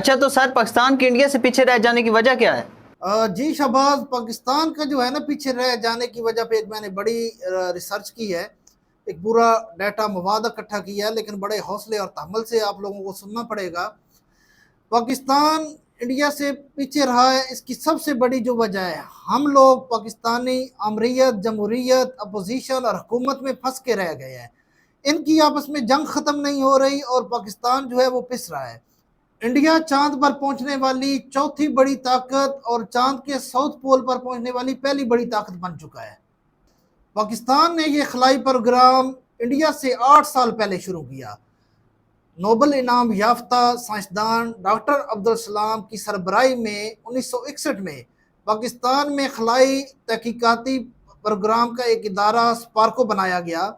اچھا تو سر پاکستان کے انڈیا سے پیچھے رہ جانے کی وجہ کیا ہے؟ جی شہباز، پاکستان کا جو ہے نا پیچھے رہ جانے کی وجہ پہ ایک میں نے بڑی ریسرچ کی ہے، ایک پورا ڈیٹا مواد اکٹھا کیا ہے، لیکن بڑے حوصلے اور تحمل سے آپ لوگوں کو سننا پڑے گا۔ پاکستان انڈیا سے پیچھے رہا ہے، اس کی سب سے بڑی جو وجہ ہے، ہم لوگ پاکستانی امریت، جمہوریت، اپوزیشن اور حکومت میں پھنس کے رہ گئے ہیں۔ ان کی آپس میں جنگ ختم نہیں ہو رہی اور پاکستان جو ہے وہ پس رہا ہے۔ انڈیا چاند پر پہنچنے والی چوتھی بڑی طاقت اور چاند کے ساؤتھ پول پر پہنچنے والی پہلی بڑی طاقت بن چکا ہے۔ پاکستان نے یہ خلائی پروگرام انڈیا سے 8 سال پہلے شروع کیا۔ نوبل انعام یافتہ سائنسدان ڈاکٹر عبدالسلام کی سربراہی میں 1961 میں پاکستان میں خلائی تحقیقاتی پروگرام کا ایک ادارہ سپارکو بنایا گیا،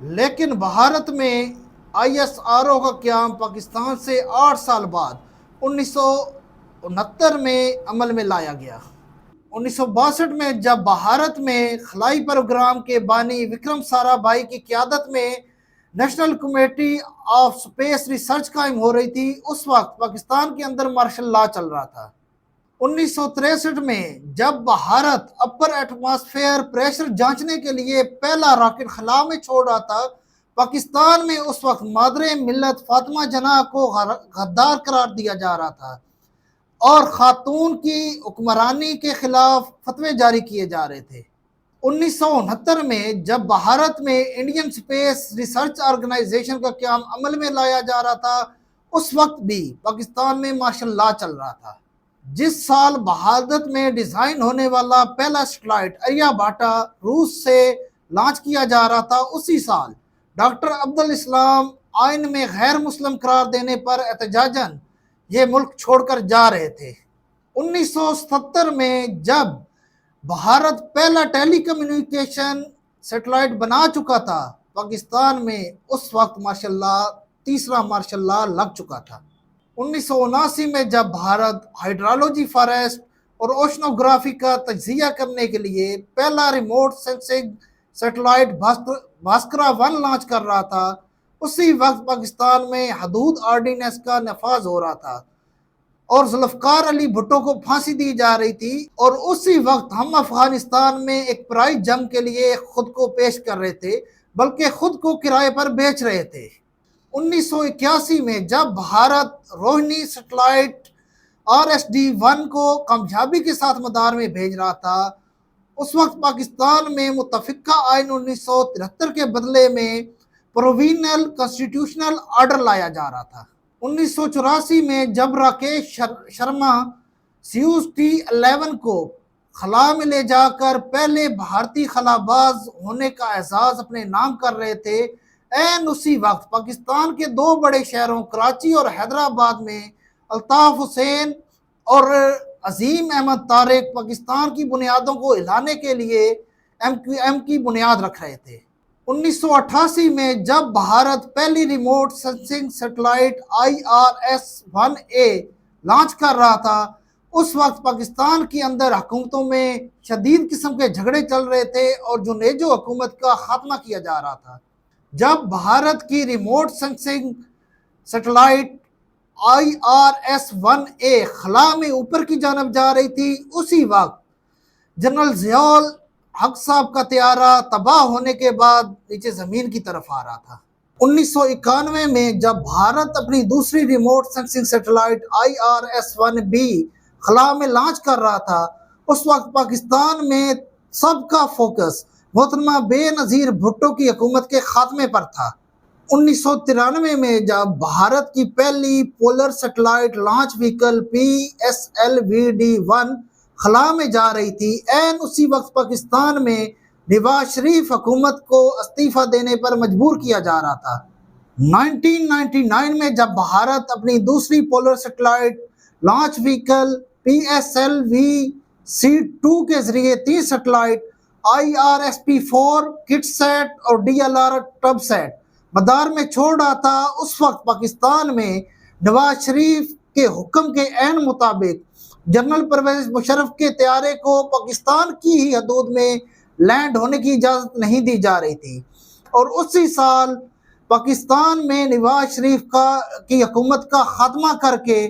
لیکن بھارت میں ISRO کا قیام پاکستان سے 8 سال بعد 1969 میں عمل میں لایا گیا۔ 1962 میں جب بھارت میں خلائی پروگرام کے بانی وکرم سارا بھائی کی قیادت میں national committee of space research قائم ہو رہی تھی، اس وقت پاکستان کے اندر مارشل لا چل رہا تھا۔ 1963 میں جب بھارت اپر ایٹماسفیئر پریشر جانچنے کے لیے پہلا راکٹ خلا میں چھوڑ رہا تھا، پاکستان میں اس وقت مادر ملت فاطمہ جناح کو غدار قرار دیا جا رہا تھا اور خاتون کی حکمرانی کے خلاف فتوے جاری کیے جا رہے تھے۔ 1969 میں جب بھارت میں انڈین سپیس ریسرچ آرگنائزیشن کا قیام عمل میں لایا جا رہا تھا، اس وقت بھی پاکستان میں مارشل لا چل رہا تھا۔ جس سال بھارت میں ڈیزائن ہونے والا پہلا سیٹلائٹ آریہ بھاٹا روس سے لانچ کیا جا رہا تھا، اسی سال ڈاکٹر عبدالاسلام آئین میں غیر مسلم قرار دینے پر احتجاجاً یہ ملک چھوڑ کر جا رہے تھے۔ 1977 میں جب بھارت پہلا ٹیلی کمیونیکیشن سیٹلائٹ بنا چکا تھا، پاکستان میں اس وقت تیسرا مارشل لا لگ چکا تھا۔ 1979 میں جب بھارت ہائیڈرالوجی فارسٹ اور اوشنوگرافی کا تجزیہ کرنے کے لیے پہلا ریموٹ سینسنگ سیٹلائٹ بھاسکرا 1 لانچ کر رہا تھا، اسی وقت پاکستان میں حدود آرڈیننس کا نفاذ ہو رہا تھا اور ذوالفقار علی بھٹو کو پھانسی دی جا رہی تھی، اور اسی وقت ہم افغانستان میں ایک پرائی جنگ کے لیے خود کو پیش کر رہے تھے، بلکہ خود کو کرائے پر بیچ رہے تھے۔ 1981 میں جب بھارت روہنی سیٹلائٹ RSD-1 کو کامیابی کے ساتھ مدار میں بھیج رہا تھا، اس وقت پاکستان میں متفقہ آئین 1973 کے بدلے میں پرووینل کانسٹیٹیوشنل آرڈر لایا جا رہا تھا۔ 1984 میں جب راکیش شرما سیوز T-11 کو خلا میں لے جا کر پہلے بھارتی خلا باز ہونے کا اعزاز اپنے نام کر رہے تھے، اسی وقت پاکستان کے 2 بڑے شہروں کراچی اور حیدرآباد میں الطاف حسین اور عظیم احمد طارق پاکستان کی بنیادوں کو ہلانے کے لیے MQM کی بنیاد رکھ رہے تھے۔ 1988 میں جب بھارت پہلی remote sensing satellite IRS-1A launch کر رہا تھا، اس وقت پاکستان کے اندر حکومتوں میں شدید قسم کے جھگڑے چل رہے تھے اور جنیجو حکومت کا خاتمہ کیا جا رہا تھا۔ جب بھارت کی ریموٹ سینسنگ سیٹلائٹ IRS-1A خلا میں اوپر کی جانب جا رہی تھی، اسی وقت جنرل ضیاء الحق صاحب کا طیارہ تباہ ہونے کے بعد نیچے زمین کی طرف آ رہا تھا۔ 1991 میں جب بھارت اپنی دوسری ریموٹ سینسنگ سیٹلائٹ IRS-1B خلا میں لانچ کر رہا تھا، اس وقت پاکستان میں سب کا فوکس محترمہ بے نظیر بھٹو کی حکومت کے خاتمے پر تھا۔ 1993 میں جب بھارت کی پہلی polar satellite launch vehicle PSLV-D-1 خلا میں جا رہی تھی، اسی وقت پاکستان میں نواز شریف حکومت کو استعفیٰ دینے پر مجبور کیا جا رہا تھا۔ 1999 میں جب بھارت اپنی دوسری polar satellite launch vehicle PSLV-C2 کے ذریعے 3 سیٹلائٹ IRSP-4 کٹ سیٹ اور DLR ٹب سیٹ مدار میں چھوڑ رہا تھا، اس وقت پاکستان میں نواز شریف کے حکم کے عین مطابق جنرل پرویز مشرف کے طیارے کو پاکستان کی ہی حدود میں لینڈ ہونے کی اجازت نہیں دی جا رہی تھی، اور اسی سال پاکستان میں نواز شریف کی حکومت کا خاتمہ کر کے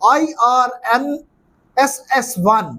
IRNSS-1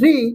3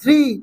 3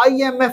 IMF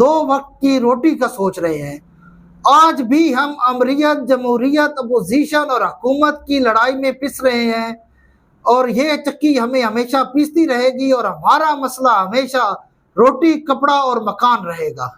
دو وقت کی روٹی کا سوچ رہے ہیں۔ آج بھی ہم امریت، جمہوریت، اپوزیشن اور حکومت کی لڑائی میں پس رہے ہیں، اور یہ چکی ہمیں ہمیشہ پیستی رہے گی، اور ہمارا مسئلہ ہمیشہ روٹی، کپڑا اور مکان رہے گا۔